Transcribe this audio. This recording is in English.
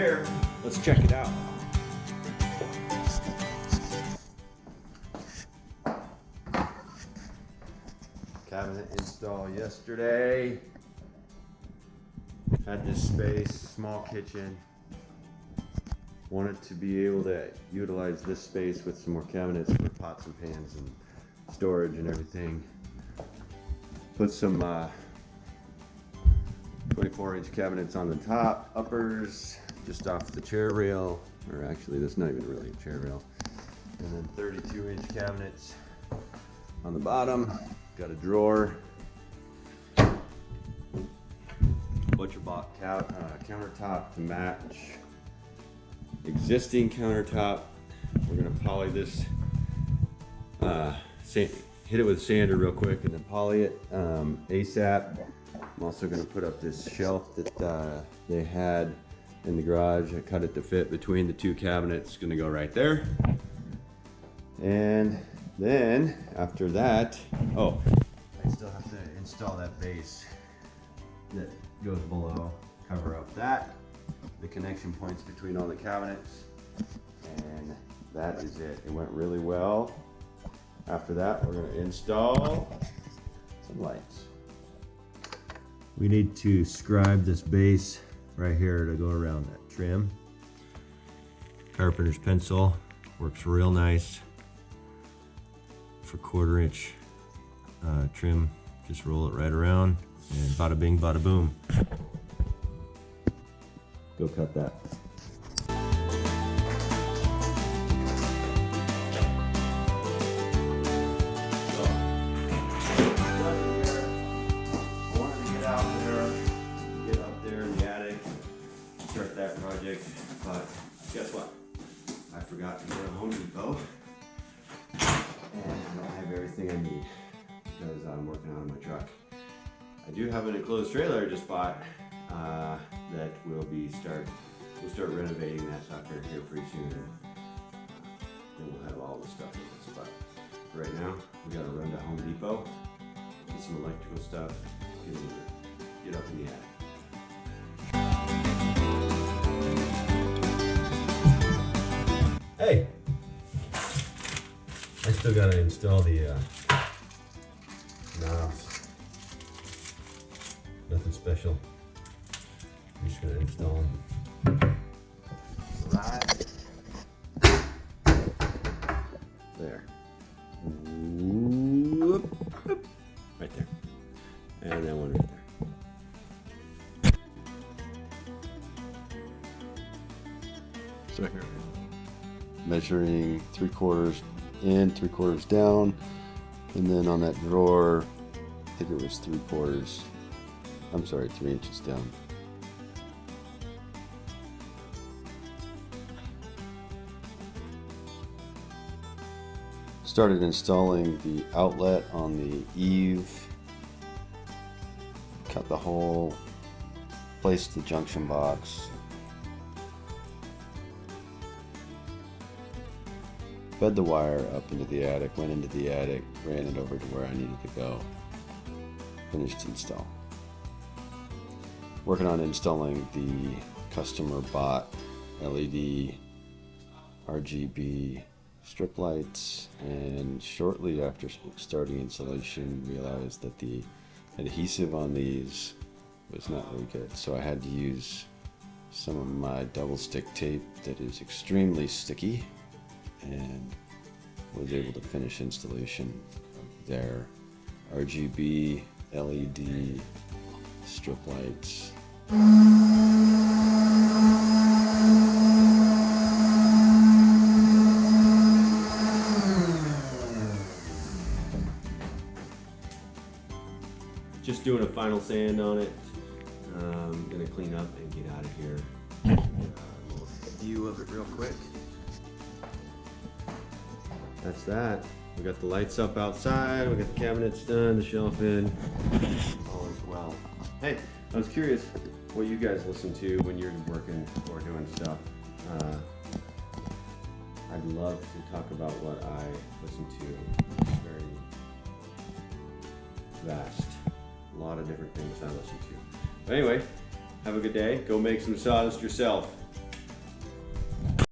here. Let's check it out. Cabinet install yesterday. Had this space, small kitchen. Wanted to be able to utilize this space with some more cabinets for pots and pans and storage and everything. Put some 24-inch cabinets on the top, uppers, just off the chair rail, or actually that's not even really a chair rail. And then 32-inch cabinets on the bottom. Got a drawer, butcher block countertop to match existing countertop. We're gonna poly this, hit it with sander real quick and then poly it ASAP. I'm also gonna put up this shelf that they had in the garage. I cut it to fit between the two cabinets. It's gonna go right there. And then after that, oh, I still have to install that base that goes below, cover up that, the connection points between all the cabinets, and that is it. It went really well. After that, we're going to install some lights. We need to scribe this base right here to go around that trim. Carpenter's pencil works real nice for 1/4 inch trim. Just roll it right around and bada bing, bada boom. Go cut that. Start that project, but guess what? I forgot to go to Home Depot, and I don't have everything I need because I'm working on my truck. I do have an enclosed trailer I just bought that we'll start renovating that sucker here pretty soon, and we'll have all the stuff in this. But right now, we gotta run to Home Depot, get some electrical stuff, get up in the attic. Hey, I still gotta install the knobs. Nothing special. I'm just gonna install them right there. Whoop, whoop, right there, and then one right there. So here. Measuring 3/4 in, 3/4 down, and then on that drawer, I think it was 3/4. I'm sorry, 3 inches down. Started installing the outlet on the eave. Cut the hole, placed the junction box. Fed the wire up into the attic, went into the attic, ran it over to where I needed to go. Finished install. Working on installing the customer bought LED RGB strip lights, and shortly after starting installation realized that the adhesive on these was not really good, so I had to use some of my double stick tape that is extremely sticky, and was able to finish installation of their RGB LED strip lights. Just doing a final sand on it. I'm gonna clean up and get out of here. A little view of it real quick. That's that. We got the lights up outside, we got the cabinets done, the shelf in, all is well. Hey, I was curious what you guys listen to when you're working or doing stuff. I'd love to talk about what I listen to. It's very vast. A lot of different things I listen to. But anyway, have a good day. Go make some sawdust yourself.